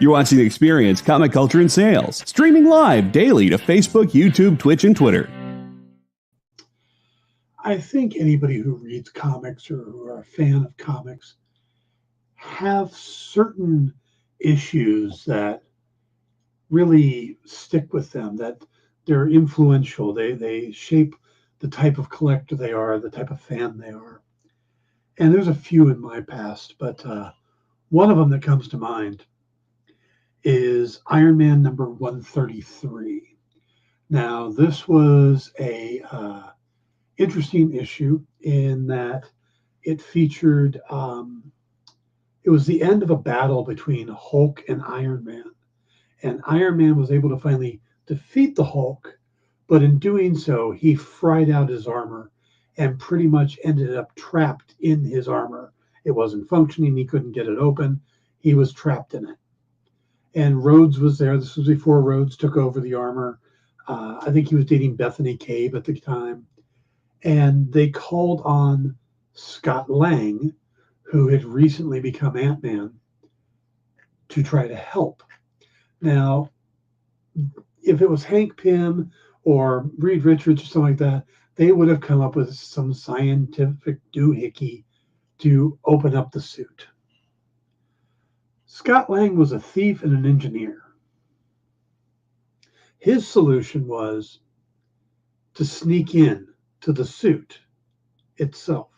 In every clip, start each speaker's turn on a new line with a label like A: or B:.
A: You're watching The Experience, Comic Culture and Sales, streaming live daily to Facebook, YouTube, Twitch, and Twitter.
B: I think anybody who reads comics or who are a fan of comics have certain issues that really stick with them, that they're influential. They shape the type of collector they are, the type of fan they are. And there's a few in my past, but one of them that comes to mind is Iron Man number 133. Now, this was a interesting issue in that it featured, it was the end of a battle between Hulk and Iron Man. And Iron Man was able to finally defeat the Hulk, but in doing so, he fried out his armor and pretty much ended up trapped in his armor. It wasn't functioning. He couldn't get it open. He was trapped in it. And Rhodes was there. This was before Rhodes took over the armor. I think he was dating Bethany Cabe at the time. And they called on Scott Lang, who had recently become Ant-Man, to try to help. Now, if it was Hank Pym or Reed Richards or something like that, they would have come up with some scientific doohickey to open up the suit. Scott Lang was a thief and an engineer. His solution was to sneak in to the suit itself.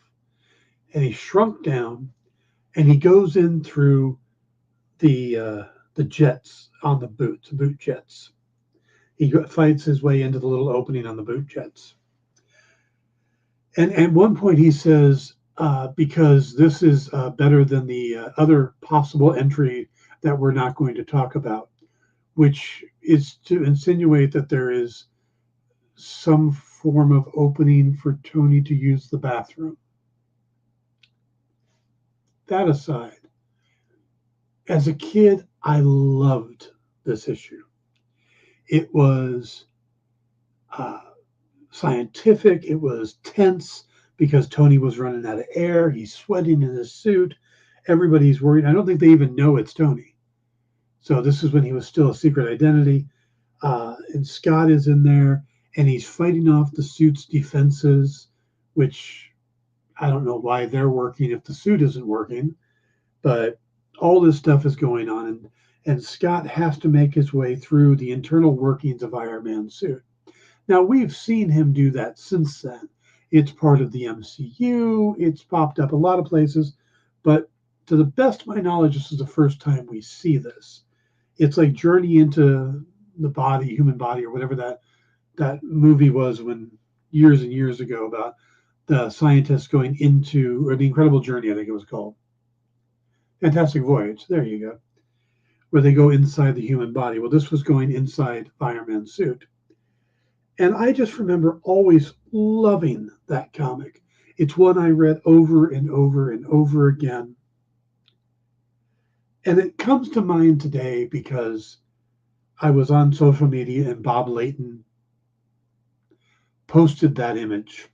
B: And he shrunk down and he goes in through the jets on the boot jets. He fights his way into the little opening on the boot jets. And at one point he says, because this is better than the other possible entry that we're not going to talk about, which is to insinuate that there is some form of opening for Tony to use the bathroom. That aside, as a kid, I loved this issue. It was scientific. It was tense because Tony was running out of air. He's sweating in his suit. Everybody's worried. I don't think they even know it's Tony. So this is when he was still a secret identity. And Scott is in there, and he's fighting off the suit's defenses, which I don't know why they're working if the suit isn't working. But all this stuff is going on, and Scott has to make his way through the internal workings of Iron Man's suit. Now, we've seen him do that since then. It's part of the MCU. It's popped up a lot of places. But to the best of my knowledge, this is the first time we see this. It's like Journey into the Body, Human Body, or whatever that movie was when years and years ago about the scientists going into, or The Incredible Journey, I think it was called. Fantastic Voyage. There you go. Where they go inside the human body. Well, this was going inside Iron Man's suit. And I just remember always loving that comic. It's one I read over and over and over again. And it comes to mind today because I was on social media and Bob Layton posted that image.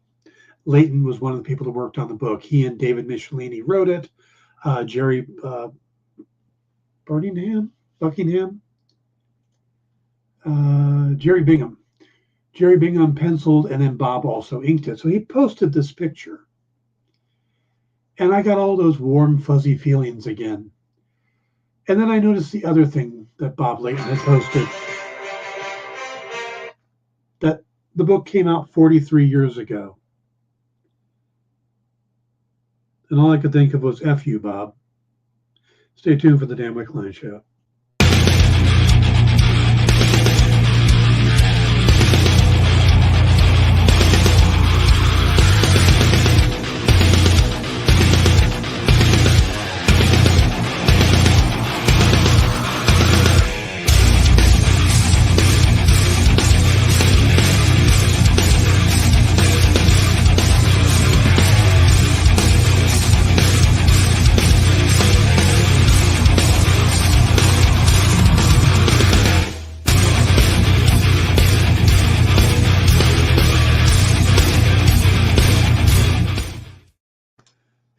B: Layton was one of the people that worked on the book. He and David Michelini wrote it. Jerry Buckingham, Jerry Bingham. Jerry Bingham penciled, and then Bob also inked it. So he posted this picture. And I got all those warm, fuzzy feelings again. And then I noticed the other thing that Bob Layton had posted. That the book came out 43 years ago. And all I could think of was, F you, Bob. Stay tuned for the Dan Wickline Show.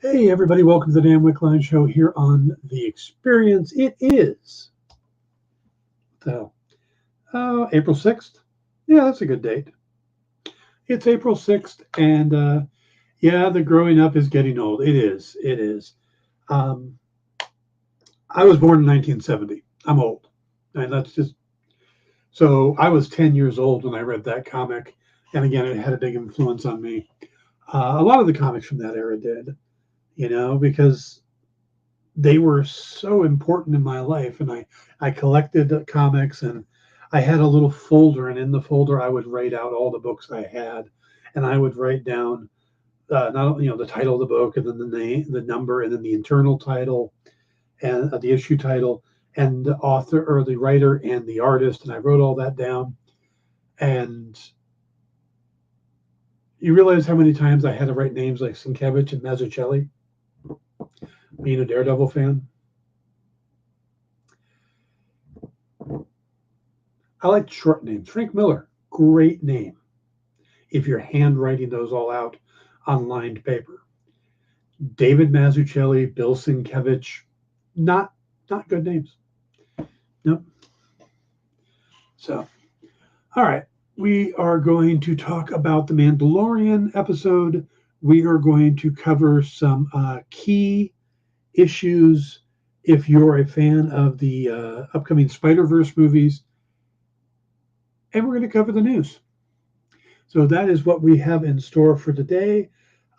B: Hey everybody, welcome to the Dan Wickline Show here on The Experience. It is So, April 6th. Yeah, that's a good date. It's April 6th, and yeah, the growing up is getting old. It is. It is. Um, I was born in 1970. I'm old. And that's just so I was 10 years old when I read that comic. And again, it had a big influence on me. A lot of the comics from that era did, because they were so important in my life. And I collected comics, and I had a little folder. And in the folder, I would write out all the books I had. And I would write down not only, the title of the book, and then the name, the number, and then the internal title, and the issue title, and the author or the writer and the artist. And I wrote all that down. And you realize how many times I had to write names like Sienkiewicz and Mazzucchelli, being a Daredevil fan. I like short names. Frank Miller, great name if you're handwriting those all out on lined paper. David Mazzucchelli, Bill Sienkiewicz, not good names. Nope. So, all right. We are going to talk about the Mandalorian episode. We are going to cover some key issues if you're a fan of the upcoming Spider-Verse movies. And we're going to cover the news. So that is what we have in store for today.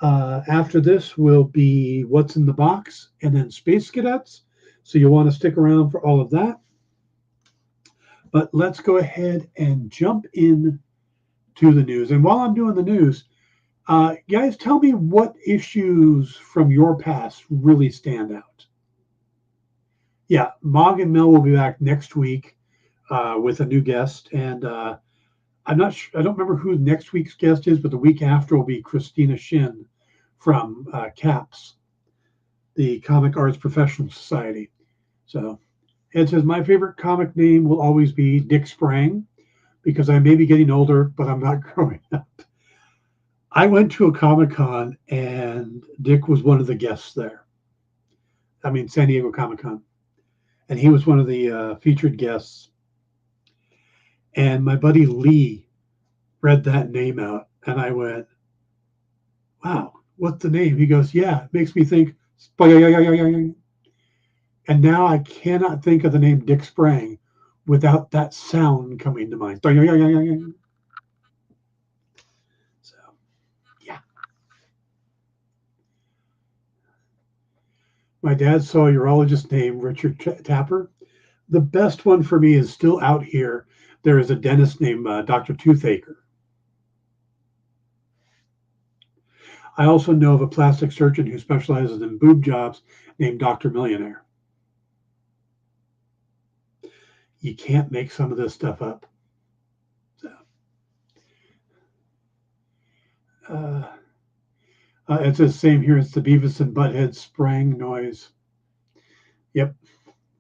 B: After this will be What's in the Box and then Space Cadets. So you'll want to stick around for all of that. But let's go ahead and jump in to the news. And while I'm doing the news, guys, tell me what issues from your past really stand out. Yeah, Mog and Mel will be back next week with a new guest. And I'm not sure, I don't remember who next week's guest is, but the week after will be Christina Shin from CAPS, the Comic Arts Professional Society. So Ed says, my favorite comic name will always be Dick Sprang, because I may be getting older, but I'm not growing up. I went to a Comic-Con, and Dick was one of the guests there. I mean, San Diego Comic-Con. And he was one of the featured guests. And my buddy Lee read that name out, and I went, wow, what's the name? He goes, yeah, it makes me think. And now I cannot think of the name Dick Sprang without that sound coming to mind. So, yeah. My dad saw a urologist named Richard Tapper. The best one for me is still out here. There is a dentist named Dr. Toothacher. I also know of a plastic surgeon who specializes in boob jobs named Dr. Millionaire. You can't make some of this stuff up. So, it's the same here. It's the Beavis and Butthead sprang noise. Yep.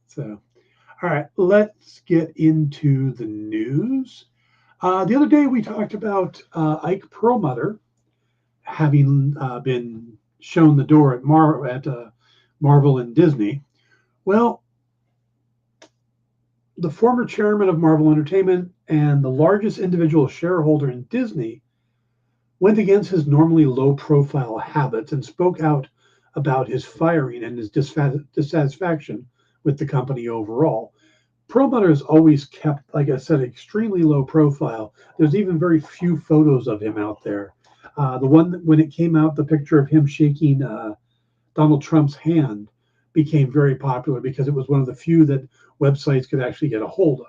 B: So, all right, let's get into the news. The other day we talked about Ike Perlmutter having been shown the door at Marvel and Disney. Well, the former chairman of Marvel Entertainment and the largest individual shareholder in Disney went against his normally low-profile habits and spoke out about his firing and his dissatisfaction with the company overall. Perlmutter has always kept, like I said, extremely low profile. There's even very few photos of him out there. The one that, when it came out, the picture of him shaking Donald Trump's hand became very popular because it was one of the few that websites could actually get a hold of.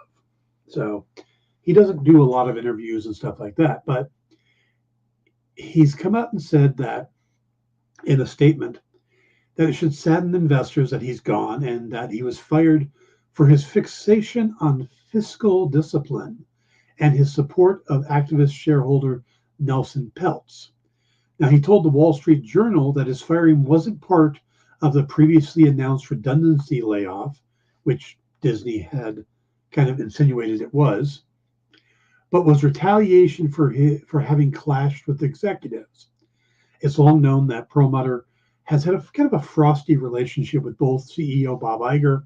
B: So he doesn't do a lot of interviews and stuff like that, but he's come out and said that in a statement that it should sadden investors that he's gone and that he was fired for his fixation on fiscal discipline and his support of activist shareholder Nelson Peltz. Now, he told the Wall Street Journal that his firing wasn't part of the previously announced redundancy layoff, which Disney had kind of insinuated it was, but was retaliation for having clashed with executives. It's long known that Perlmutter has had a kind of a frosty relationship with both CEO Bob Iger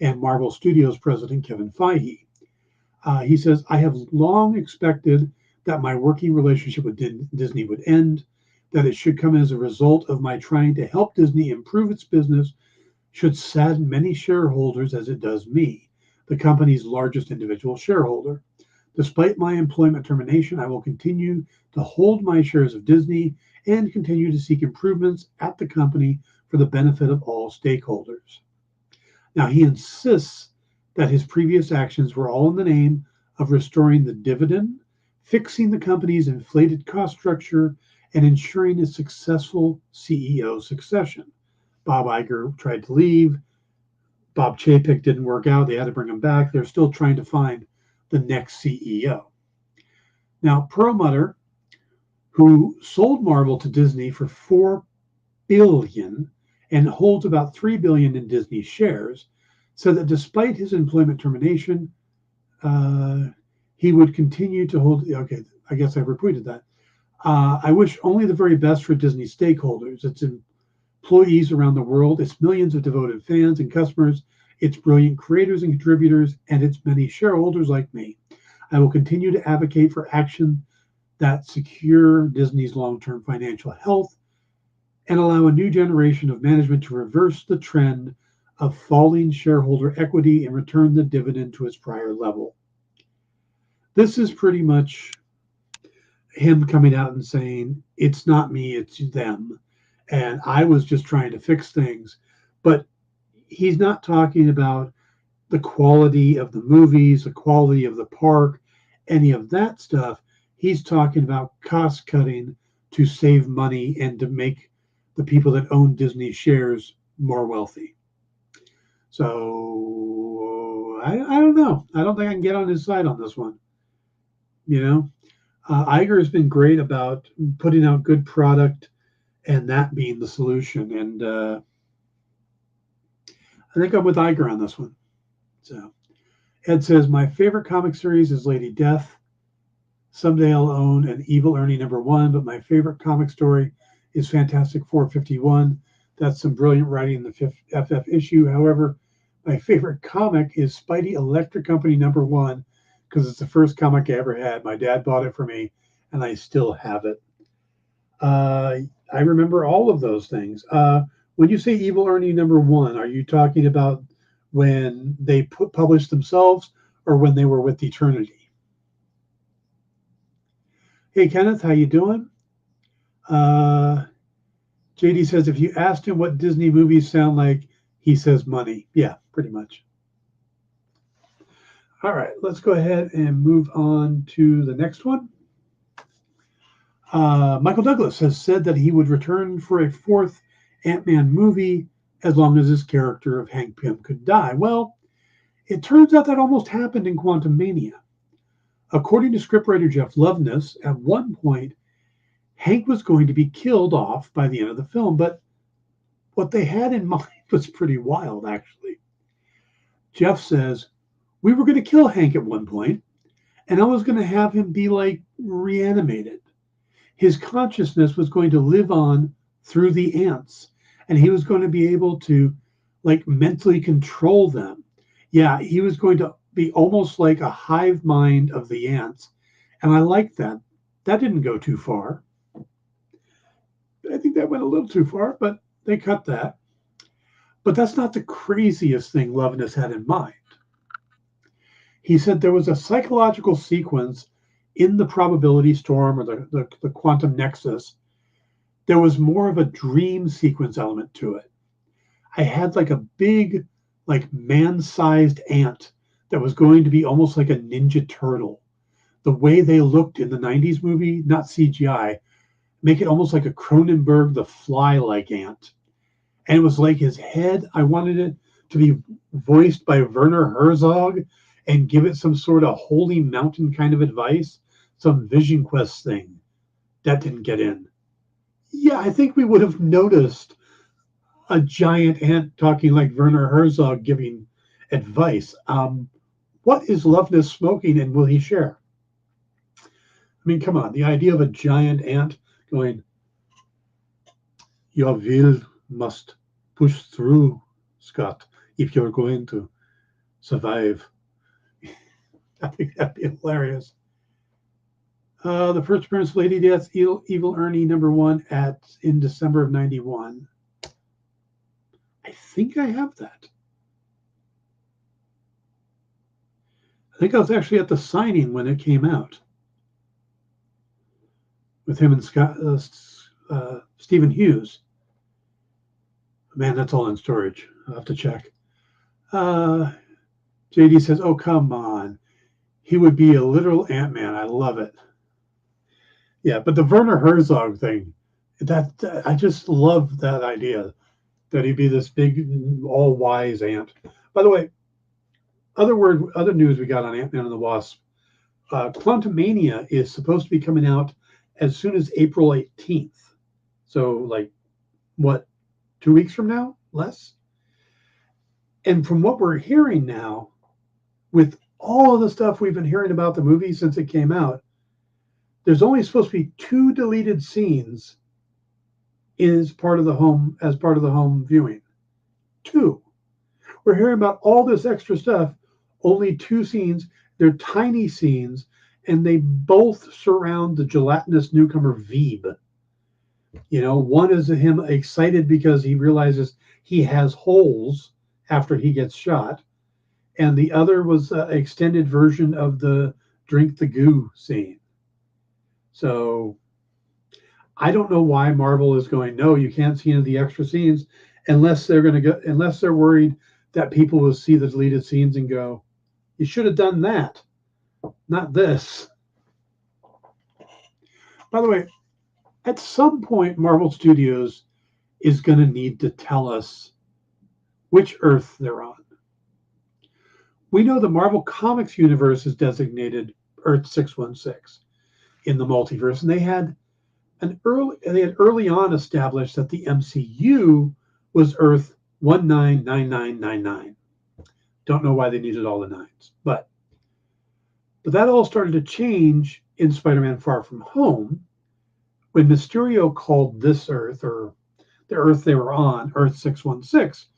B: and Marvel Studios president Kevin Feige. He says, I have long expected that my working relationship with Disney would end, that it should come as a result of my trying to help Disney improve its business should sadden many shareholders as it does me, the company's largest individual shareholder. Despite my employment termination, I will continue to hold my shares of Disney and continue to seek improvements at the company for the benefit of all stakeholders. Now, he insists that his previous actions were all in the name of restoring the dividend, fixing the company's inflated cost structure, and ensuring a successful CEO succession. Bob Iger tried to leave. Bob Chapek didn't work out. They had to bring him back. They're still trying to find the next CEO. Now, Perlmutter, who sold Marvel to Disney for $4 billion and holds about $3 billion in Disney shares, said that despite his employment termination, he would continue to hold. Okay, I guess I repeated that. I wish only the very best for Disney stakeholders, its employees around the world, its millions of devoted fans and customers, its brilliant creators and contributors, and its many shareholders like me. I will continue to advocate for action that secure Disney's long-term financial health and allow a new generation of management to reverse the trend of falling shareholder equity and return the dividend to its prior level. This is pretty much him coming out and saying, it's not me, it's them. And I was just trying to fix things. But he's not talking about the quality of the movies, the quality of the park, any of that stuff. He's talking about cost cutting to save money and to make the people that own Disney shares more wealthy. So I don't know. I don't think I can get on his side on this one. You know, Iger has been great about putting out good product and that being the solution. And I think I'm with Iger on this one. So Ed says, my favorite comic series is Lady Death. Someday I'll own an Evil Ernie #1, but my favorite comic story is Fantastic 451. That's some brilliant writing in the FF issue. However, my favorite comic is Spidey Electric Company #1 because it's the first comic I ever had. My dad bought it for me, and I still have it. I remember all of those things. When you say Evil Ernie #1, are you talking about when they published themselves or when they were with Eternity? Hey, Kenneth, how you doing? JD says, if you asked him what Disney movies sound like, he says money. Yeah, pretty much. All right, let's go ahead and move on to the next one. Michael Douglas has said that he would return for a fourth Ant-Man movie as long as his character of Hank Pym could die. Well, it turns out that almost happened in Quantumania. According to scriptwriter Jeff Loveness, at one point, Hank was going to be killed off by the end of the film, but what they had in mind was pretty wild, actually. Jeff says, we were going to kill Hank at one point, and I was going to have him be like reanimated. His consciousness was going to live on through the ants, and he was going to be able to like mentally control them. Yeah, he was going to be almost like a hive mind of the ants. And I like that. That didn't go too far. I think that went a little too far, but they cut that. But that's not the craziest thing Loveness had in mind. He said there was a psychological sequence in the probability storm or the quantum nexus. There was more of a dream sequence element to it. I had like a big, like man-sized ant that was going to be almost like a Ninja Turtle. The way they looked in the 90s movie, not CGI, make it almost like a Cronenberg the Fly-like ant. And it was like his head, I wanted it to be voiced by Werner Herzog and give it some sort of Holy Mountain kind of advice, some Vision Quest thing. That didn't get in. Yeah, I think we would have noticed a giant ant talking like Werner Herzog giving advice. What is Loveness smoking and will he share? I mean, come on, the idea of a giant ant going, your will must push through, Scott, if you're going to survive. I think that'd be hilarious. The first appearance of Lady Death's Evil Ernie #1 in December of '91. I think I have that. I think I was actually at the signing when it came out with him and Stephen Hughes. Man, that's all in storage. I'll have to check. JD says, "Oh, come on. He would be a literal Ant-Man. I love it." Yeah, but the Werner Herzog thing, I just love that idea that he'd be this big, all-wise ant. By the way, other news we got on Ant-Man and the Wasp. Quantumania is supposed to be coming out as soon as April 18th. So, like, what, 2 weeks from now? Less? And from what we're hearing now, with all of the stuff we've been hearing about the movie since it came out, there's only supposed to be 2 deleted scenes as part of the home viewing. 2. We're hearing about all this extra stuff, only 2 scenes. They're tiny scenes, and they both surround the gelatinous newcomer Veeb. You know, one is him excited because he realizes he has holes after he gets shot, and the other was an extended version of the drink the goo scene. So I don't know why Marvel is going, no, you can't see any of the extra scenes unless they're worried that people will see the deleted scenes and go, you should have done that, not this. By the way, at some point, Marvel Studios is going to need to tell us which Earth they're on. We know the Marvel Comics universe is designated Earth 616 in the multiverse, and they had early on established that the MCU was Earth 199999. Don't know why they needed all the nines, but that all started to change in Spider-Man Far From Home when Mysterio called this Earth, or the Earth they were on, Earth 616.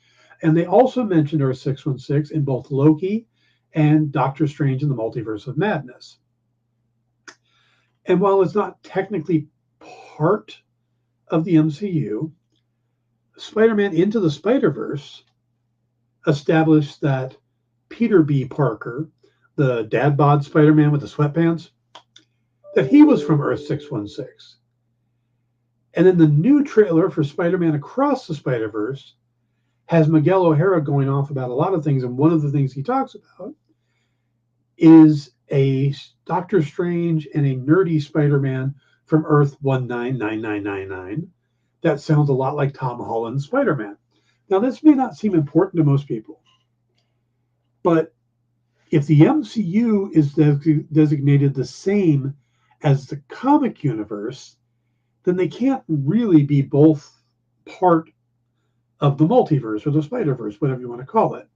B: And they also mentioned Earth 616 in both Loki and Doctor Strange in the Multiverse of Madness. And while it's not technically part of the MCU, Spider-Man Into the Spider-Verse established that Peter B. Parker, the dad bod Spider-Man with the sweatpants, that he was from Earth 616. And then the new trailer for Spider-Man Across the Spider-Verse has Miguel O'Hara going off about a lot of things, and one of the things he talks about is a Doctor Strange and a nerdy Spider-Man from Earth 199999 that sounds a lot like Tom Holland's Spider-Man. Now, this may not seem important to most people, but if the MCU is designated the same as the comic universe, then they can't really be both part of the multiverse or the Spider-Verse, whatever you want to call it.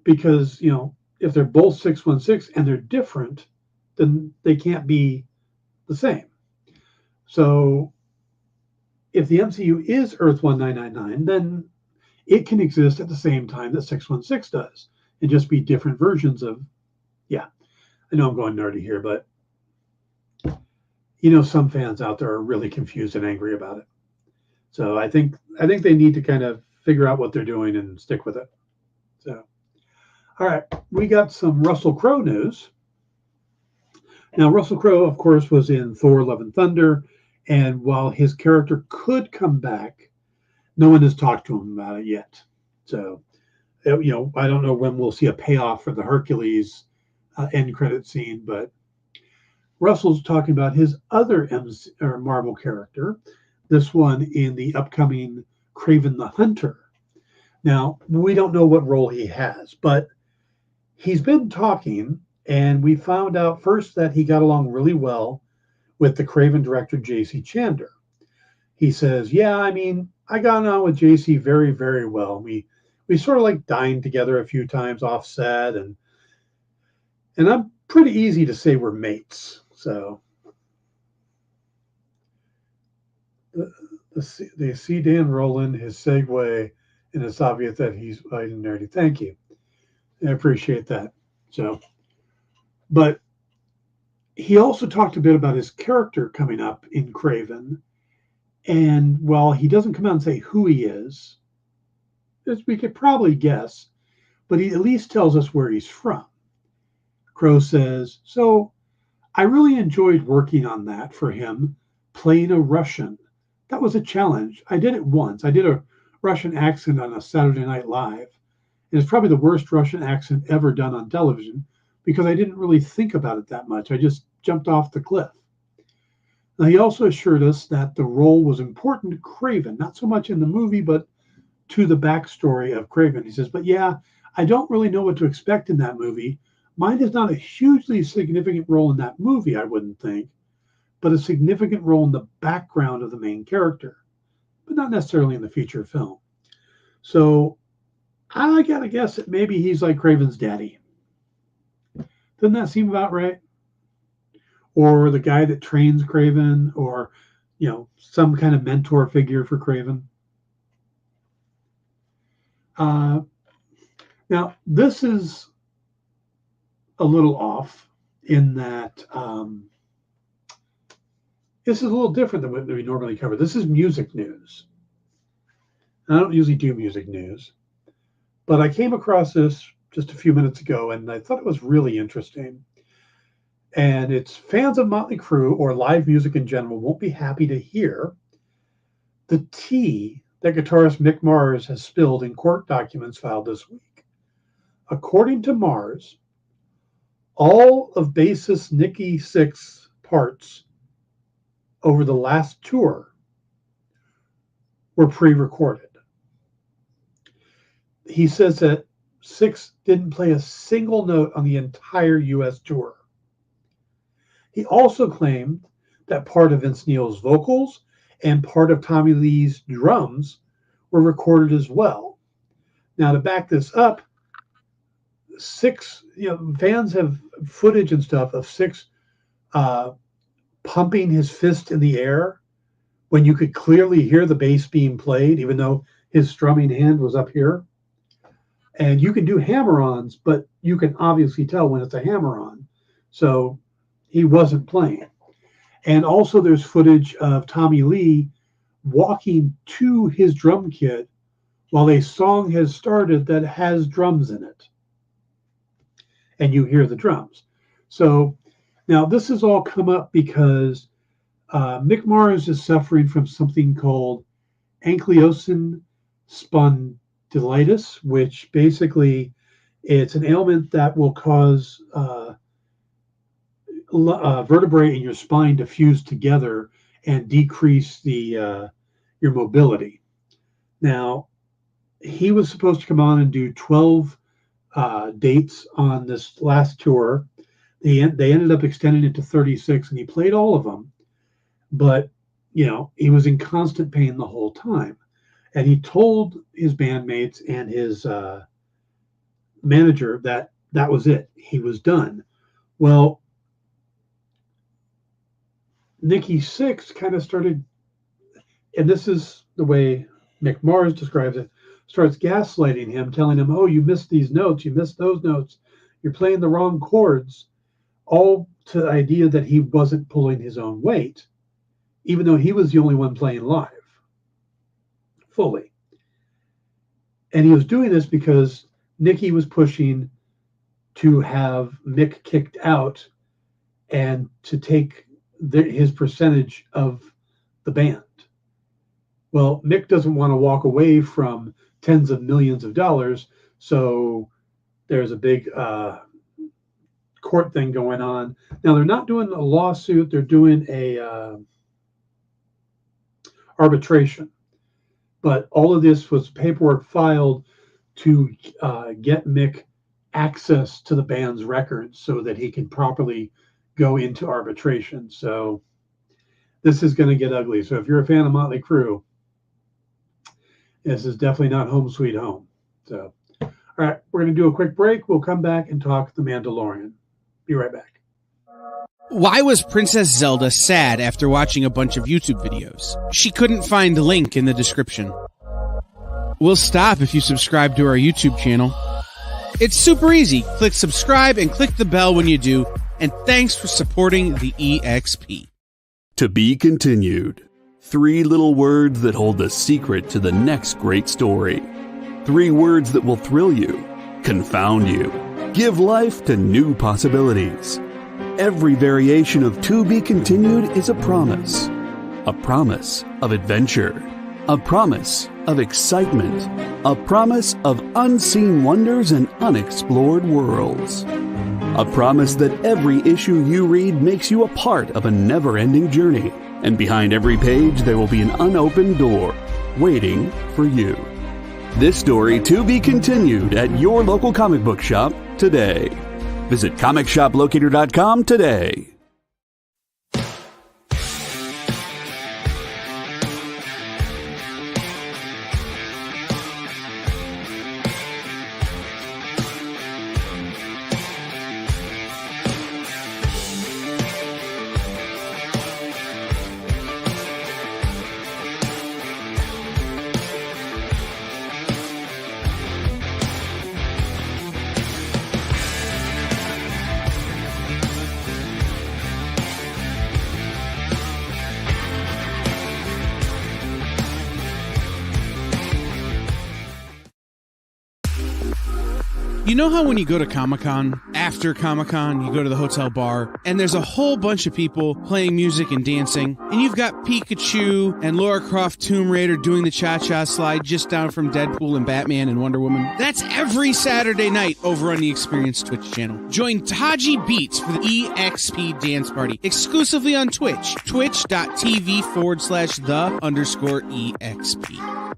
B: Because, you know, if they're both 616 and they're different, then they can't be the same. So if the MCU is Earth 1999, then it can exist at the same time that 616 does and just be different versions of, yeah, I know I'm going nerdy here, but you know, some fans out there are really confused and angry about it. So I think they need to kind of figure out what they're doing and stick with it. So, all right, we got some Russell Crowe news. Now, Russell Crowe, of course, was in Thor: Love and Thunder, and while his character could come back, no one has talked to him about it yet. So, you know, I don't know when we'll see a payoff for the Hercules end credit scene, but Russell's talking about his other Marvel character, this one in the upcoming Kraven the Hunter. Now, we don't know what role he has, but he's been talking, and we found out first that he got along really well with the Kraven director, J.C. Chandor. He says, yeah, I mean, I got on with J.C. very, very well. We sort of like dined together a few times off set, and I'm pretty easy to say we're mates. So they see Dan rolling his segue, and it's obvious that he's fighting nerdy. Thank you. I appreciate that. So But he also talked a bit about his character coming up in Craven. And while he doesn't come out and say who he is, as we could probably guess, but he at least tells us where he's from. Crow says, so I really enjoyed working on that for him, playing a Russian. That was a challenge. I did it once. I did a Russian accent on a Saturday Night Live. And it's probably the worst Russian accent ever done on television because I didn't really think about it that much. I just jumped off the cliff. Now, he also assured us that the role was important to Craven, not so much in the movie, but to the backstory of Craven. He says, but yeah, I don't really know what to expect in that movie. Mine is not a hugely significant role in that movie, I wouldn't think, but a significant role in the background of the main character, but not necessarily in the feature film. So I gotta guess that maybe he's like Craven's daddy. Doesn't that seem about right? Or the guy that trains Craven, or, you know, some kind of mentor figure for Craven. Now, this is a little off in that this is a little different than what we normally cover. This is music news. I don't usually do music news, but I came across this just a few minutes ago, and I thought it was really interesting. And it's fans of Motley Crue or live music in general won't be happy to hear the tea that guitarist Mick Mars has spilled in court documents filed this week. According to Mars, all of bassist Nikki Sixx's parts over the last tour were pre-recorded. He says that Sixx didn't play a single note on the entire U.S. tour. He also claimed that part of Vince Neil's vocals and part of Tommy Lee's drums were recorded as well. Now, to back this up, Sixx, fans have footage and stuff of Sixx pumping his fist in the air when you could clearly hear the bass being played, even though his strumming hand was up here. And you can do hammer-ons, but you can obviously tell when it's a hammer-on. So he wasn't playing. And also there's footage of Tommy Lee walking to his drum kit while a song has started that has drums in it. And you hear the drums. So now this has all come up because Mick Mars is suffering from something called ankylosing spondylitis, which basically it's an ailment that will cause vertebrae in your spine to fuse together and decrease the your mobility. Now, he was supposed to come on and do 12 dates on this last tour. They ended up extending it to 36, and he played all of them. But, he was in constant pain the whole time. And he told his bandmates and his manager that that was it. He was done. Well, Nikki Sixx kind of started, and this is the way Mick Mars describes it, starts gaslighting him, telling him, oh, you missed these notes, you missed those notes, you're playing the wrong chords, all to the idea that he wasn't pulling his own weight, even though he was the only one playing live, fully. And he was doing this because Nikki was pushing to have Mick kicked out and to take his percentage of the band. Well, Mick doesn't want to walk away from tens of millions of dollars, so there's a big court thing going on. Now, they're not doing a lawsuit, they're doing a arbitration. But all of this was paperwork filed to get Mick access to the band's records so that he can properly go into arbitration. So this is going to get ugly. So if you're a fan of Motley Crue, this is definitely not home sweet home. So, all right, we're going to do a quick break. We'll come back and talk The Mandalorian. Be right back.
C: Why was Princess Zelda sad after watching a bunch of YouTube videos? She couldn't find the link in the description. We'll stop if you subscribe to our YouTube channel. It's super easy. Click subscribe and click the bell when you do, And thanks for supporting the EXP.
A: To be continued. 3 little words that hold the secret to the next great story. 3 words that will thrill you, confound you, give life to new possibilities. Every variation of To Be Continued is a promise of adventure, a promise of excitement, a promise of unseen wonders and unexplored worlds. A promise that every issue you read makes you a part of a never-ending journey. And behind every page, there will be an unopened door waiting for you. This story to be continued at your local comic book shop today. Visit comicshoplocator.com today.
C: You know how when you go to Comic-Con, after Comic-Con, you go to the hotel bar, and there's a whole bunch of people playing music and dancing, and you've got Pikachu and Lara Croft Tomb Raider doing the cha-cha slide just down from Deadpool and Batman and Wonder Woman? That's every Saturday night over on the Experience Twitch channel. Join Taji Beats for the EXP Dance Party, exclusively on Twitch, twitch.tv/the_EXP.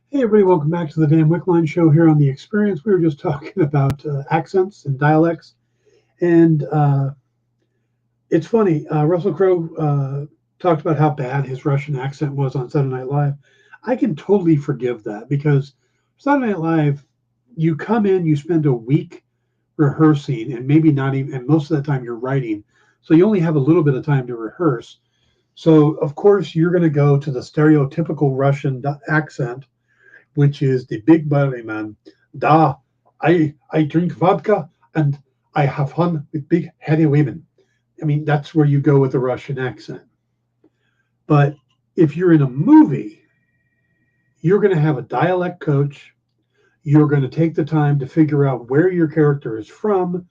B: Hey everybody, welcome back to the Dan Wickline Show here on The Experience. We were just talking about accents and dialects, and it's funny, Russell Crowe talked about how bad his Russian accent was on Saturday Night Live. I can totally forgive that, because Saturday Night Live, you come in, you spend a week rehearsing, and maybe not even, and most of the time you're writing, so you only have a little bit of time to rehearse. So of course you're going to go to the stereotypical Russian accent, which is the big burly man. Da, I drink vodka and I have fun with big heady women. I mean, that's where you go with the Russian accent. But if you're in a movie, you're going to have a dialect coach. You're going to take the time to figure out where your character is from,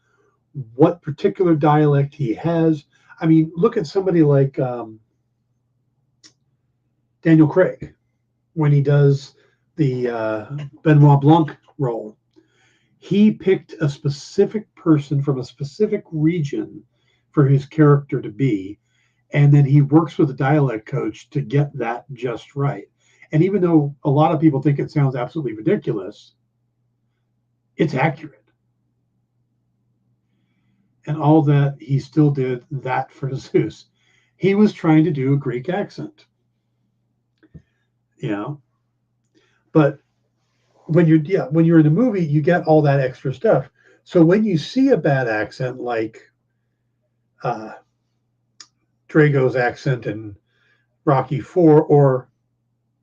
B: what particular dialect he has. I mean, look at somebody like Daniel Craig when he does the Benoit Blanc role. He picked a specific person from a specific region for his character to be, and then he works with a dialect coach to get that just right. And even though a lot of people think it sounds absolutely ridiculous, it's accurate. And all that, he still did that for Zeus. He was trying to do a Greek accent, you know. But when you're in a movie, you get all that extra stuff. So when you see a bad accent like Drago's accent in Rocky IV, or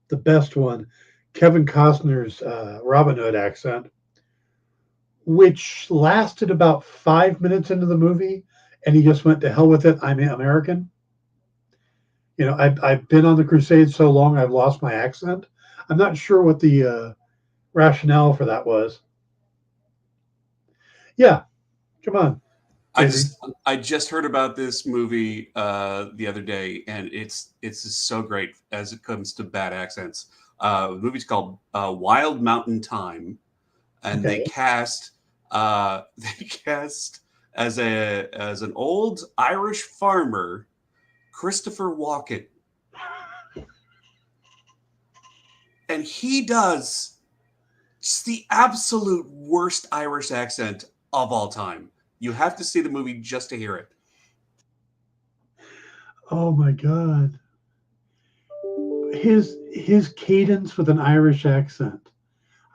B: the best one, Kevin Costner's Robin Hood accent, which lasted about 5 minutes into the movie, and he just went to hell with it. I'm American. You know, I've been on the crusade so long, I've lost my accent. I'm not sure what the rationale for that was. Yeah, come on.
D: I just heard about this movie the other day, and it's just so great as it comes to bad accents. The movie's called Wild Mountain Thyme, and they cast as an old Irish farmer, Christopher Walken. And he does just the absolute worst Irish accent of all time. You have to see the movie just to hear it.
B: Oh my God. His cadence with an Irish accent.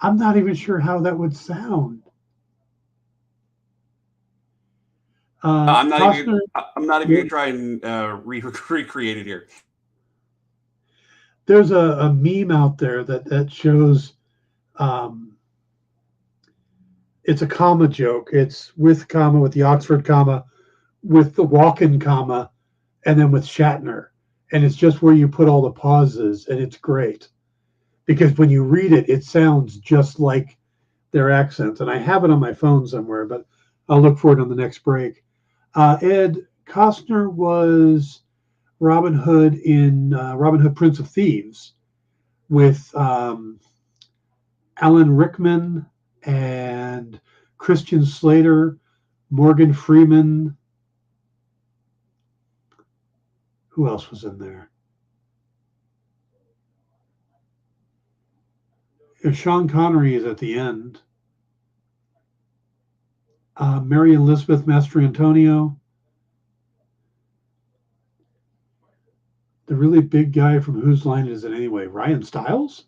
B: I'm not even sure how that would sound.
D: I'm not even
B: Costner,
D: going to try and recreate it here.
B: there's a meme out there that shows it's a comma joke. It's with comma, with the Oxford comma, with the Walken comma, and then with Shatner. And it's just where you put all the pauses, and it's great. Because when you read it, it sounds just like their accents. And I have it on my phone somewhere, but I'll look for it on the next break. Ed, Costner was Robin Hood in Robin Hood, Prince of Thieves, with Alan Rickman and Christian Slater, Morgan Freeman. Who else was in there? Sean Connery is at the end. Mary Elizabeth Mastrantonio. The really big guy from Whose Line Is It Anyway? Ryan Stiles?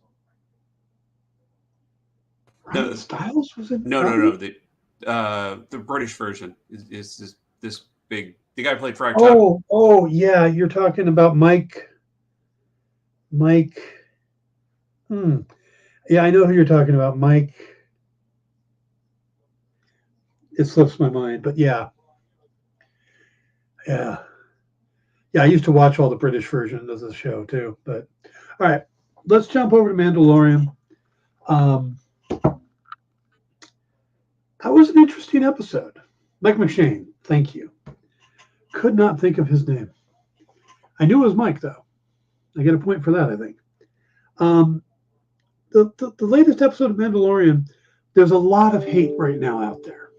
B: Ryan Stiles was in
D: No. The British version is this big. The guy who played Friar
B: Tuck. Oh, yeah. You're talking about Mike. Yeah, I know who you're talking about, Mike. It slips my mind, but yeah. I used to watch all the British versions of the show too. But all right, let's jump over to Mandalorian. That was an interesting episode. Mike McShane, thank you. Could not think of his name. I knew it was Mike though. I get a point for that, I think. The latest episode of Mandalorian, there's a lot of hate right now out there.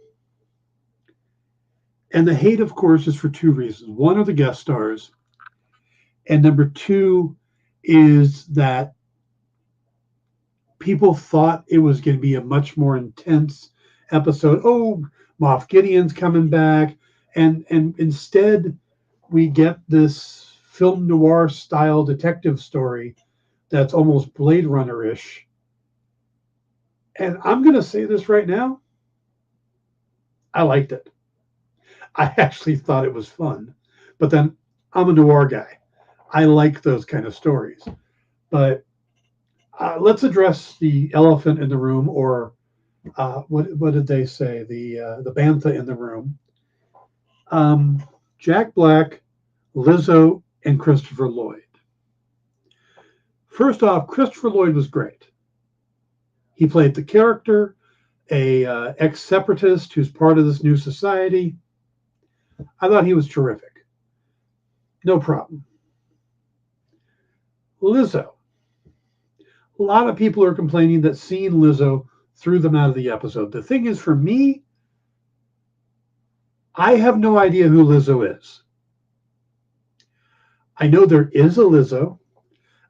B: And the hate, of course, is for two reasons. One are the guest stars. And number two is that people thought it was going to be a much more intense episode. Oh, Moff Gideon's coming back. And instead, we get this film noir style detective story that's almost Blade Runner-ish. And I'm going to say this right now. I liked it. I actually thought it was fun. But then I'm a noir guy. I like those kind of stories. But let's address the elephant in the room, or what did they say? The bantha in the room. Jack Black, Lizzo, and Christopher Lloyd. First off, Christopher Lloyd was great. He played the character, a ex-separatist who's part of this new society. I thought he was terrific. No problem. Lizzo. A lot of people are complaining that seeing Lizzo threw them out of the episode. The thing is, for me, I have no idea who Lizzo is. I know there is a Lizzo.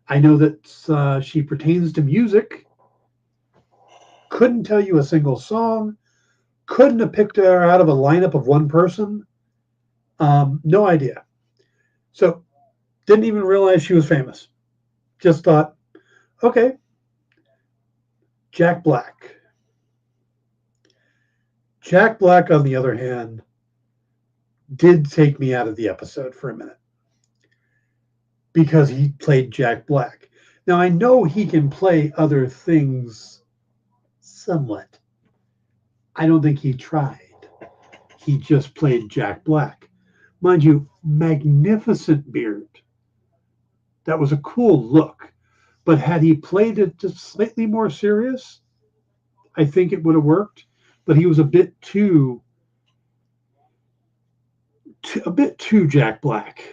B: I know that she pertains to music. Couldn't tell you a single song. Couldn't have picked her out of a lineup of one person. No idea. So, didn't even realize she was famous. Just thought, okay, Jack Black. Jack Black, on the other hand, did take me out of the episode for a minute because he played Jack Black. Now, I know he can play other things somewhat. I don't think he tried. He just played Jack Black. Mind you, magnificent beard. That was a cool look. But had he played it just slightly more serious, I think it would have worked. But he was a bit too Jack Black.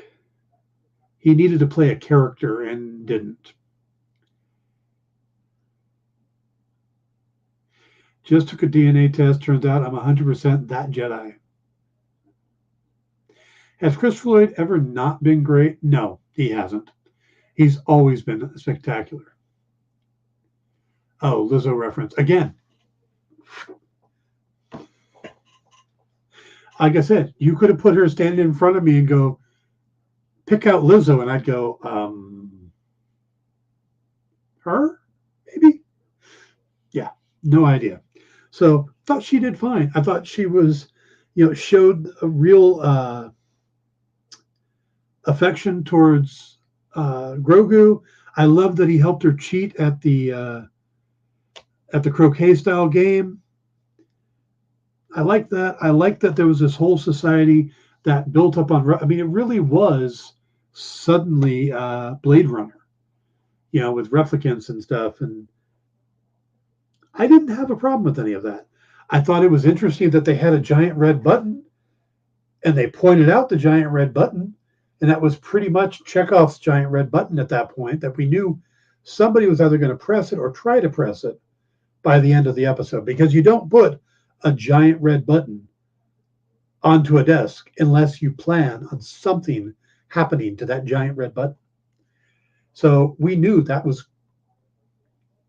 B: He needed to play a character and didn't. Just took a DNA test. Turns out I'm 100% that Jedi. Has Christopher Lloyd ever not been great? No, he hasn't. He's always been spectacular. Oh, Lizzo reference. Again, like I said, you could have put her standing in front of me and go, pick out Lizzo, and I'd go, her? Maybe? Yeah, no idea. So thought she did fine. I thought she was, showed a real affection towards Grogu. I love that he helped her cheat at the croquet style game. I like that. I like that there was this whole society that built up on. I mean, it really was suddenly Blade Runner, with replicants and stuff. And I didn't have a problem with any of that. I thought it was interesting that they had a giant red button, and they pointed out the giant red button, and that was pretty much Chekhov's giant red button at that point. That we knew somebody was either going to press it or try to press it by the end of the episode, because you don't put a giant red button onto a desk unless you plan on something happening to that giant red button. So we knew that was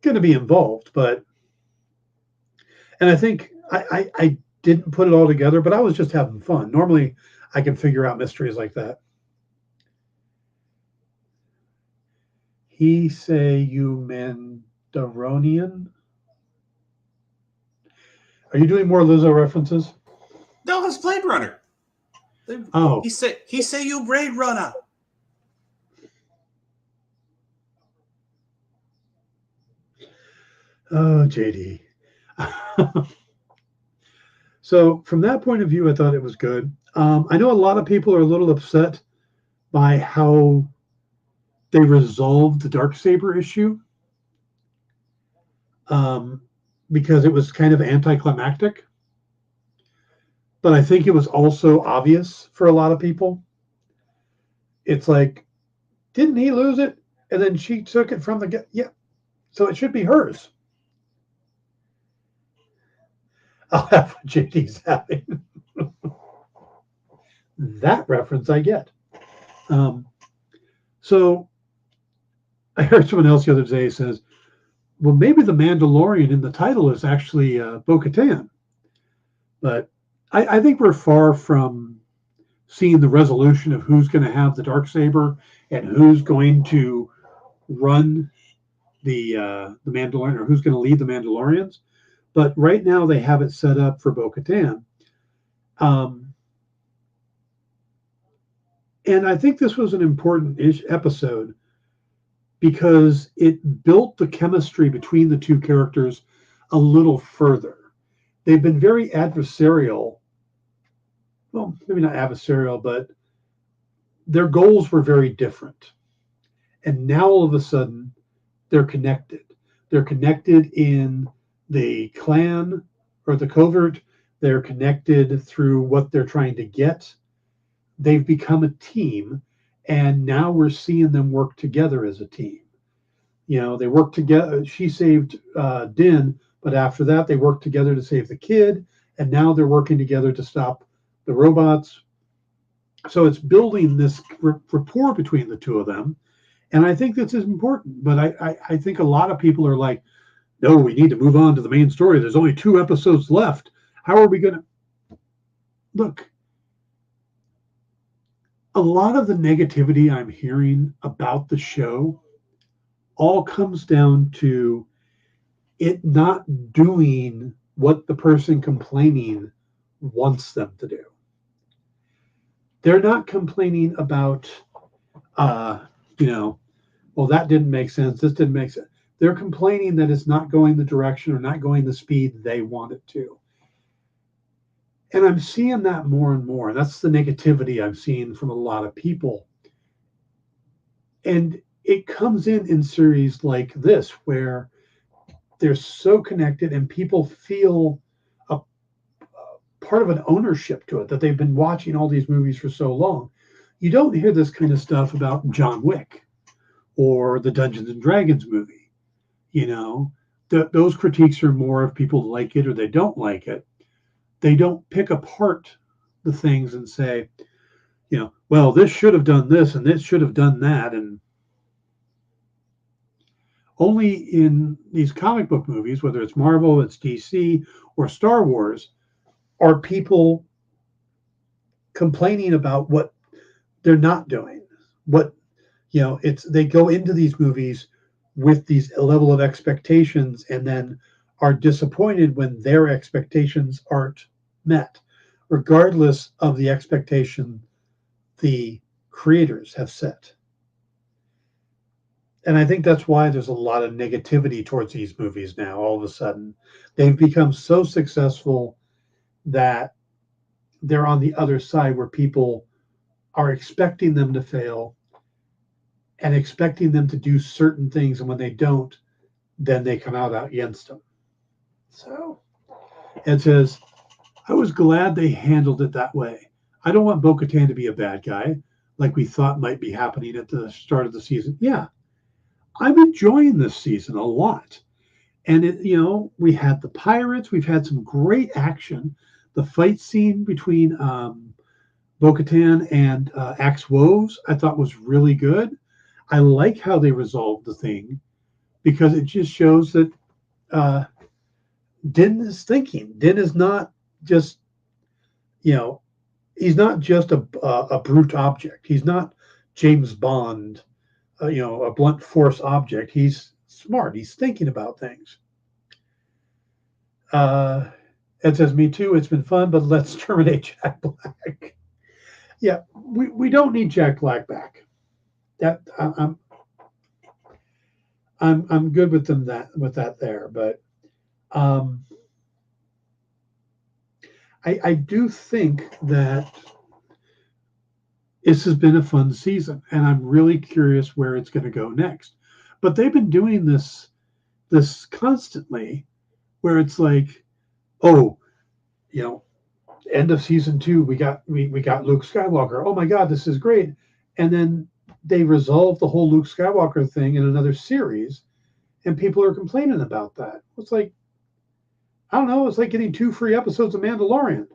B: going to be involved, and I think I didn't put it all together, but I was just having fun. Normally I can figure out mysteries like that. He say you Mandaronian? Are you doing more Lizzo references?
D: No, it's Blade Runner.
B: Oh.
D: He say you Blade Runner.
B: Oh, JD. So from that point of view, I thought it was good. I know a lot of people are a little upset by how they resolved the Darksaber issue, because it was kind of anticlimactic. But I think it was also obvious for a lot of people. It's like, didn't he lose it? And then she took it from the... Yeah, so it should be hers. I'll have what JD's having. That reference I get. So I heard someone else the other day says, well, maybe the Mandalorian in the title is actually Bo-Katan. But I think we're far from seeing the resolution of who's going to have the Darksaber and who's going to run the Mandalorian, or who's going to lead the Mandalorians. But right now they have it set up for Bo-Katan. And I think this was an important episode because it built the chemistry between the two characters a little further. They've been very adversarial. Well, maybe not adversarial, but their goals were very different. And now all of a sudden, they're connected. They're connected in the clan or the covert. They're connected through what they're trying to get. They've become a team, and now we're seeing them work together as a team. They work together. She saved Din, but after that, they worked together to save the kid, and now they're working together to stop the robots. So it's building this rapport between the two of them, and I think this is important. But I think a lot of people are like, no, we need to move on to the main story. There's only 2 episodes left. How are we going to... Look, a lot of the negativity I'm hearing about the show all comes down to it not doing what the person complaining wants them to do. They're not complaining about, well, that didn't make sense. This didn't make sense. They're complaining that it's not going the direction or not going the speed they want it to. And I'm seeing that more and more. That's the negativity I'm seeing from a lot of people. And it comes in series like this, where they're so connected and people feel a part of an ownership to it, that they've been watching all these movies for so long. You don't hear this kind of stuff about John Wick or the Dungeons and Dragons movie. Those critiques are more of people like it or they don't like it. They don't pick apart the things and say, well, this should have done this and this should have done that. And only in these comic book movies, whether it's Marvel, it's DC, or Star Wars, are people complaining about what they're not doing. They go into these movies with these level of expectations and then are disappointed when their expectations aren't met, regardless of the expectation the creators have set. And I think that's why there's a lot of negativity towards these movies now. All of a sudden, they've become so successful that they're on the other side where people are expecting them to fail and expecting them to do certain things. And when they don't, then they come out against them. So it says, I was glad they handled it that way. I don't want Bo-Katan to be a bad guy like we thought might be happening at the start of the season. Yeah, I'm enjoying this season a lot. And we had the pirates. We've had some great action. The fight scene between Bo-Katan and Axe Woves, I thought was really good. I like how they resolved the thing because it just shows that Din is thinking. Din is not just, he's not just a brute object. He's not James Bond, a blunt force object. He's smart. He's thinking about things. Ed says, me too. It's been fun, but let's terminate Jack Black. Yeah, we don't need Jack Black back. That I'm good with them that there, but I do think that this has been a fun season, and I'm really curious where it's going to go next. But they've been doing this constantly, where it's like, end of season 2, we got Luke Skywalker. Oh my God, this is great. And then they resolve the whole Luke Skywalker thing in another series, and people are complaining about that. It's like, I don't know, it's like getting 2 free episodes of Mandalorian.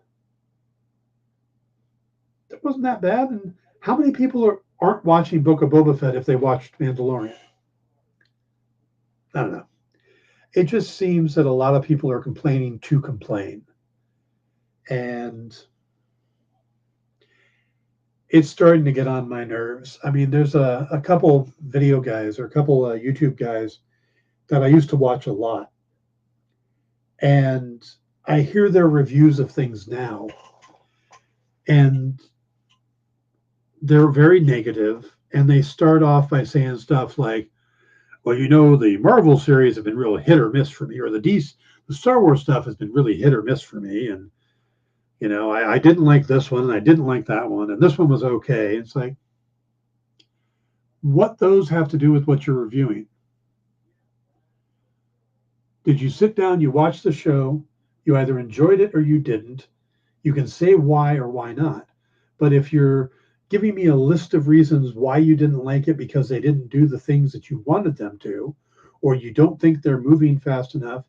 B: That wasn't that bad. And how many people aren't watching Book of Boba Fett if they watched Mandalorian? I don't know. It just seems that a lot of people are complaining to complain. And it's starting to get on my nerves. I mean, there's a couple video guys or a couple YouTube guys that I used to watch a lot. And I hear their reviews of things now. And they're very negative. And they start off by saying stuff like, well, the Marvel series have been real hit or miss for me, or the Star Wars stuff has been really hit or miss for me. And, I didn't like this one and I didn't like that one. And this one was okay. It's like, what those have to do with what you're reviewing? Did you sit down, you watched the show, you either enjoyed it or you didn't? You can say why or why not. But if you're giving me a list of reasons why you didn't like it because they didn't do the things that you wanted them to, or you don't think they're moving fast enough,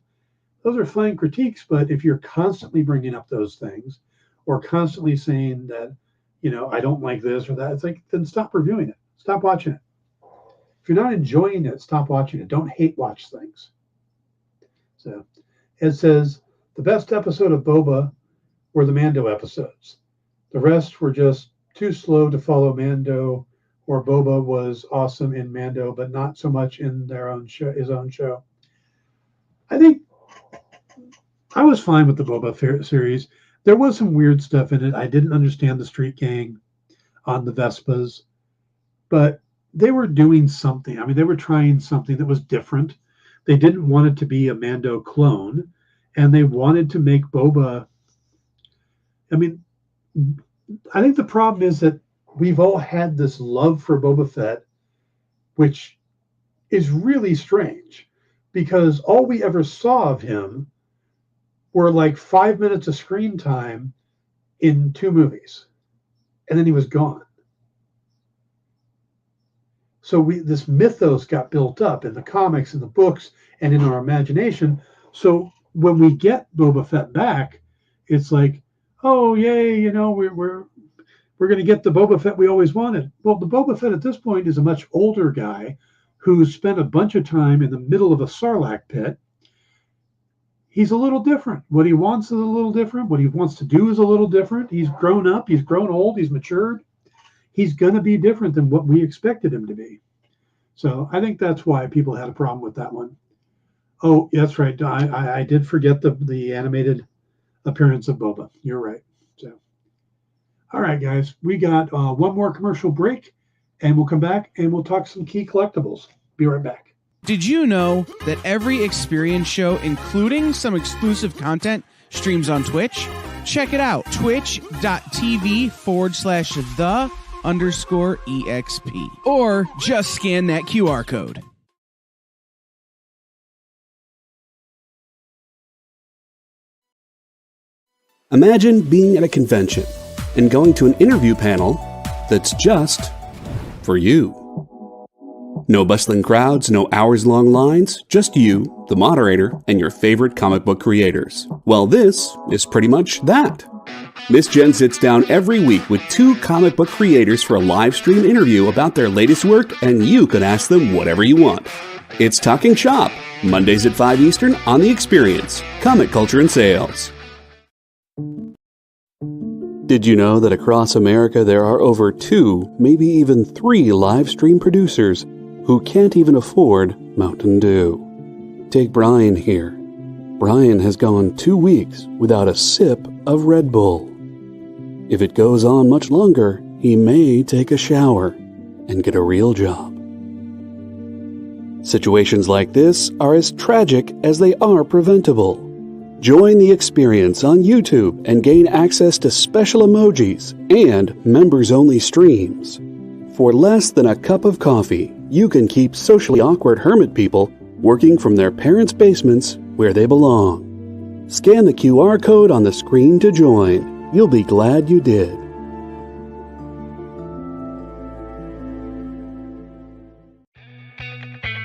B: those are fine critiques. But if you're constantly bringing up those things or constantly saying that, I don't like this or that, it's like, then stop reviewing it. Stop watching it. If you're not enjoying it, stop watching it. Don't hate watch things. So it says, the best episode of Boba were the Mando episodes. The rest were just too slow to follow Mando, or Boba was awesome in Mando, but not so much in his own show. I think I was fine with the Boba series. There was some weird stuff in it. I didn't understand the street gang on the Vespas, but they were doing something. I mean, they were trying something that was different. They didn't want it to be a Mando clone, and they wanted to make Boba. I mean, I think the problem is that we've all had this love for Boba Fett, which is really strange because all we ever saw of him were like 5 minutes of screen time in 2 movies, and then he was gone. So this mythos got built up in the comics, in the books, and in our imagination. So when we get Boba Fett back, it's like, oh yay, we're going to get the Boba Fett we always wanted. Well, the Boba Fett at this point is a much older guy who spent a bunch of time in the middle of a Sarlacc pit. He's a little different. What he wants is a little different. What he wants to do is a little different. He's grown up. He's grown old. He's matured. He's going to be different than what we expected him to be. So I think that's why people had a problem with that one. Oh, that's right. I did forget the animated appearance of Boba. You're right. So, all right, guys, we got one more commercial break, and we'll come back and we'll talk some key collectibles. Be right back.
C: Did you know that every experience show, including some exclusive content, streams on Twitch? Check it out. Twitch.tv/the_EXP. Or just scan that QR code.
A: Imagine being at a convention and going to an interview panel that's just for you. No bustling crowds, no hours-long lines, just you, the moderator, and your favorite comic book creators. Well, this is pretty much that. Miss Jen sits down every week with 2 comic book creators for a live stream interview about their latest work, and you can ask them whatever you want. It's Talking Shop, Mondays at 5 Eastern on The Experience, Comic Culture and Sales. Did you know that across America there are over 2, maybe even 3 live stream producers who can't even afford Mountain Dew? Take Brian here. Brian has gone 2 weeks without a sip of Red Bull. If it goes on much longer, he may take a shower and get a real job. Situations like this are as tragic as they are preventable. Join The Experience on YouTube and gain access to special emojis and members-only streams. For less than a cup of coffee, you can keep socially awkward hermit people working from their parents' basements where they belong. Scan the QR code on the screen to join. You'll be glad you did.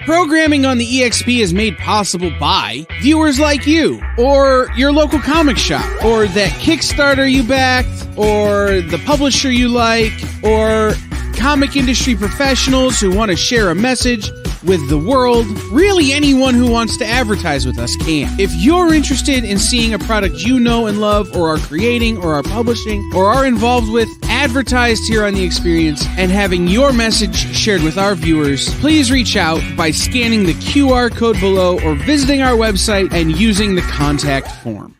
C: Programming on the EXP is made possible by viewers like you, or your local comic shop, or that Kickstarter you backed, or the publisher you like, or comic industry professionals who want to share a message with the world. Really, anyone who wants to advertise with us can. If you're interested in seeing a product you know and love, or are creating, or are publishing, or are involved with, advertised here on The Experience, and having your message shared with our viewers, please reach out by scanning the QR code below or visiting our website and using the contact form.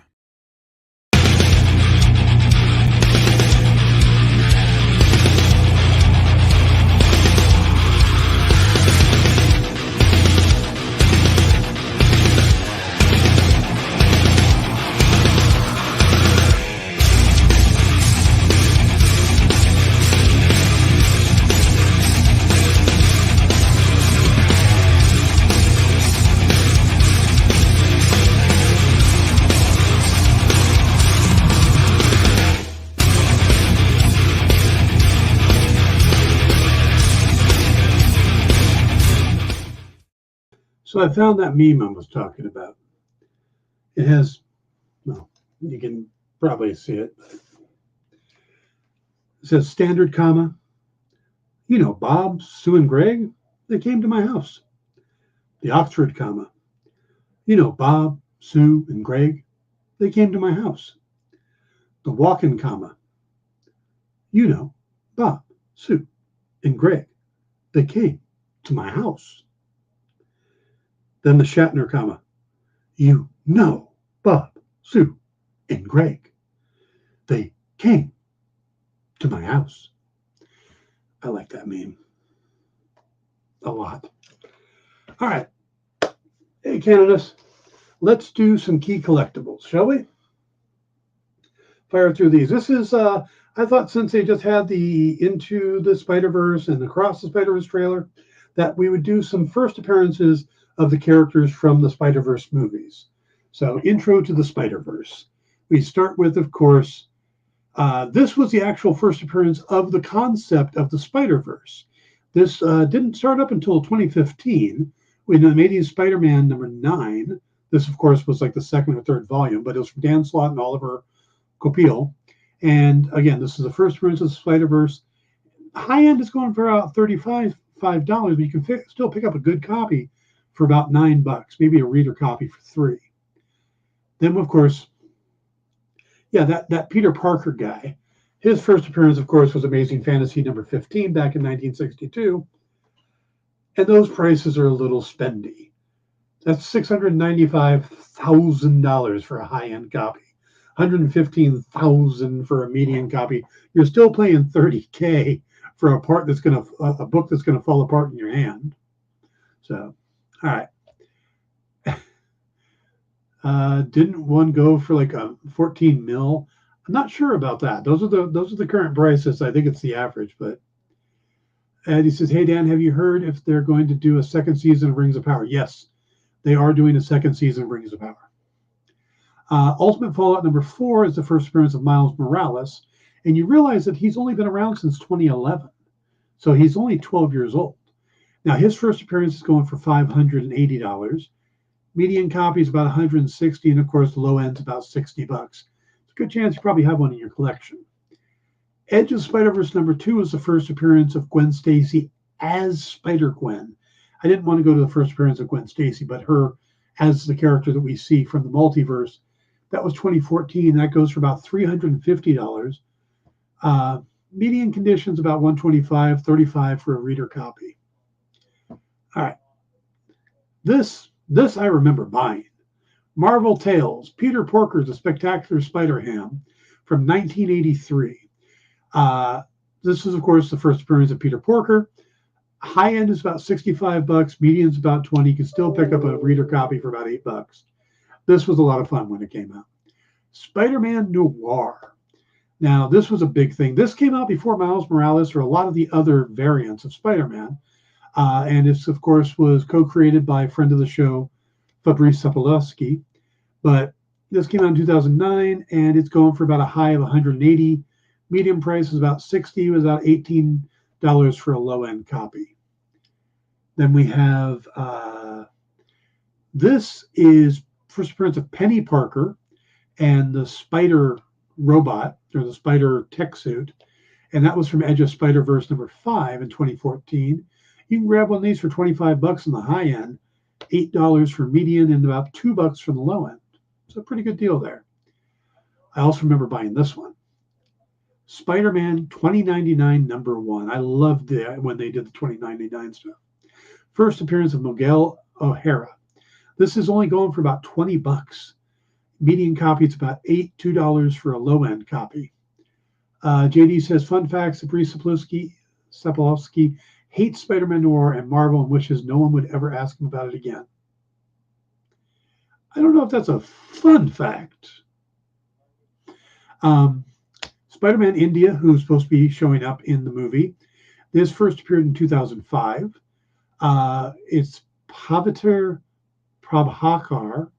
B: So I found that meme I was talking about. It has, well, you can probably see it. It says standard comma. You know, Bob, Sue, and Greg, they came to my house. The Oxford comma. You know, Bob, Sue, and Greg, they came to my house. The walk-in comma. You know, Bob, Sue, and Greg, they came to my house. Then the Shatner comma. You know, Bob, Sue, and Greg, they came to my house. I like that meme a lot. All right. Hey, Canada's, let's do some key collectibles, shall we? Fire through these. This is, I thought since they just had the Into the Spider-Verse and Across the Spider-Verse trailer, that we would do some first appearances of the characters from the Spider-Verse movies. So, Intro to the Spider-Verse. We start with, of course, this was the actual first appearance of the concept of the Spider-Verse. This didn't start up until 2015 when Amazing Spider-Man #9. This, of course, was like the second or third volume, but it was from Dan Slott and Oliver Copiel. And again, this is the first appearance of the Spider-Verse. High end is going for about $35, but you can still pick up a good copy for about $9, maybe a reader copy for $3. Then, of course, yeah, that Peter Parker guy. His first appearance, of course, was Amazing Fantasy number 15 back in 1962. And those prices are a little spendy. That's $695,000 for a high-end copy, $115,000 for a median copy. You're still paying $30K for a book that's going to fall apart in your hand. So, all right. Didn't one go for like a 14 mil? I'm not sure about that. Those are the current prices. I think it's the average, but. And he says, "Hey Dan, have you heard if they're going to do a second season of Rings of Power?" Yes, they are doing a second season of Rings of Power. Ultimate Fallout number 4 is the first appearance of Miles Morales, and you realize that he's only been around since 2011, so he's only 12 years old. Now his first appearance is going for $580. Median copy is about $160, and of course the low end's about $60. It's a good chance you probably have one in your collection. Edge of Spider-Verse number 2 is the first appearance of Gwen Stacy as Spider-Gwen. I didn't want to go to the first appearance of Gwen Stacy, but her as the character that we see from the multiverse. That was 2014. That goes for about $350. Median conditions about $125, $35 for a reader copy. All right. This I remember buying. Marvel Tales, Peter Porker's A Spectacular Spider-Ham from 1983. This is, of course, the first appearance of Peter Porker. High end is about $65, median is about $20. You can still pick up a reader copy for about $8. This was a lot of fun when it came out. Spider-Man Noir. Now, this was a big thing. This came out before Miles Morales or a lot of the other variants of Spider-Man. And this, of course, was co-created by a friend of the show, Fabrice Sapolsky. But this came out in 2009, and it's going for about a high of $180. Medium price is about $60, was about $18 for a low-end copy. Then we have, this is first appearance of Penny Parker and the Spider robot, or the Spider tech suit. And that was from Edge of Spider-Verse number 5 in 2014. You can grab one of these for $25 on the high end, $8 for median, and about $2 for the low end. It's a pretty good deal there. I also remember buying this one. Spider-Man 2099 number 1. I loved it when they did the 2099 stuff. First appearance of Miguel O'Hara. This is only going for about $20. Median copy, it's about $2 for a low-end copy. JD says, fun fact, Fabrice Sapolsky hates Spider-Man Noir and Marvel and wishes no one would ever ask him about it again. I don't know if that's a fun fact. Spider-Man India, who's supposed to be showing up in the movie. This first appeared in 2005. It's Paviter Prabhakar.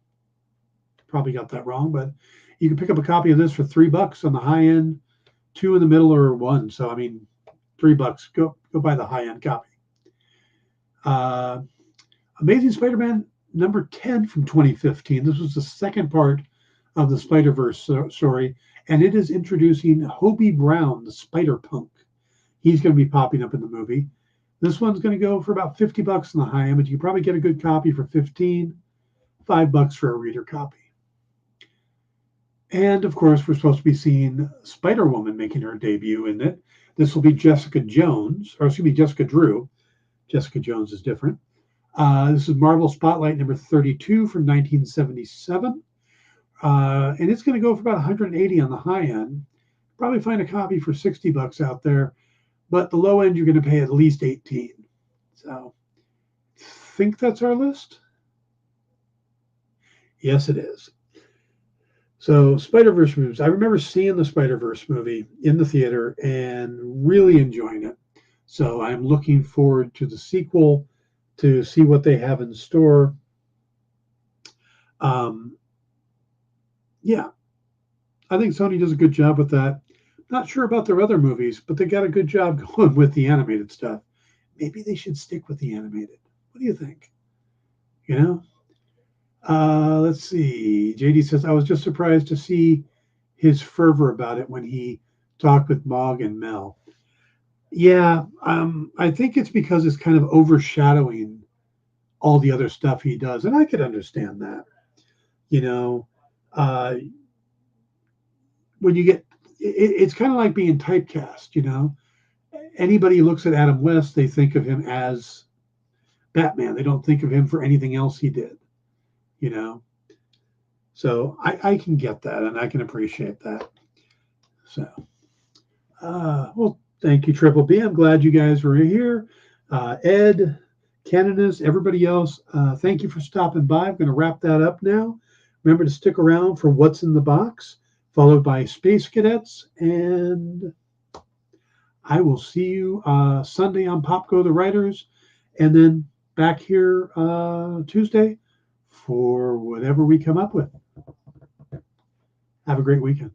B: Probably got that wrong, but you can pick up a copy of this for $3 on the high end, 2 in the middle, or 1. So, I mean, $3. Go buy the high end copy. Amazing Spider-Man number 10 from 2015. This was the second part of the Spider-Verse story, and it is introducing Hobie Brown, the Spider-Punk. He's going to be popping up in the movie. This one's going to go for about $50 on the high end, but you can probably get a good copy for $15, $5 for a reader copy. And of course, we're supposed to be seeing Spider-Woman making her debut in it. This will be Jessica Jones, or excuse me, Jessica Drew. Jessica Jones is different. This is Marvel Spotlight number 32 from 1977. And it's going to go for about $180 on the high end. Probably find a copy for $60 out there, but the low end you're going to pay at least $18. So, think that's our list? Yes, it is. So, Spider-Verse movies. I remember seeing the Spider-Verse movie in the theater and really enjoying it. So, I'm looking forward to the sequel to see what they have in store. Yeah, I think Sony does a good job with that. Not sure about their other movies, but they got a good job going with the animated stuff. Maybe they should stick with the animated. What do you think? You know? Let's see. JD says, I was just surprised to see his fervor about it when he talked with Mog and Mel. Yeah, I think it's because it's kind of overshadowing all the other stuff he does, and I could understand that. When you get, it's kind of like being typecast. Anybody who looks at Adam West, they think of him as Batman. They don't think of him for anything else he did. So I can get that, and I can appreciate that. So, well, thank you, Triple B. I'm glad you guys were here. Ed, Canada's, everybody else, thank you for stopping by. I'm going to wrap that up now. Remember to stick around for What's in the Box, followed by Space Cadets, and I will see you Sunday on Pop Go the Writers, and then back here Tuesday for whatever we come up with. Have a great weekend.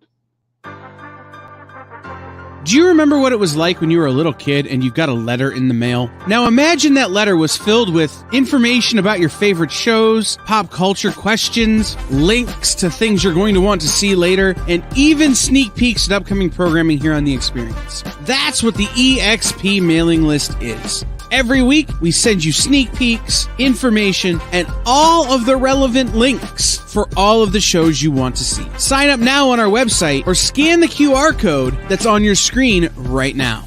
C: Do you remember what it was like when you were a little kid and you got a letter in the mail? Now imagine that letter was filled with information about your favorite shows, pop culture questions, links to things you're going to want to see later, and even sneak peeks at upcoming programming here on The Experience. That's what the EXP mailing list is. Every week, we send you sneak peeks, information, and all of the relevant links for all of the shows you want to see. Sign up now on our website or scan the QR code that's on your screen right now.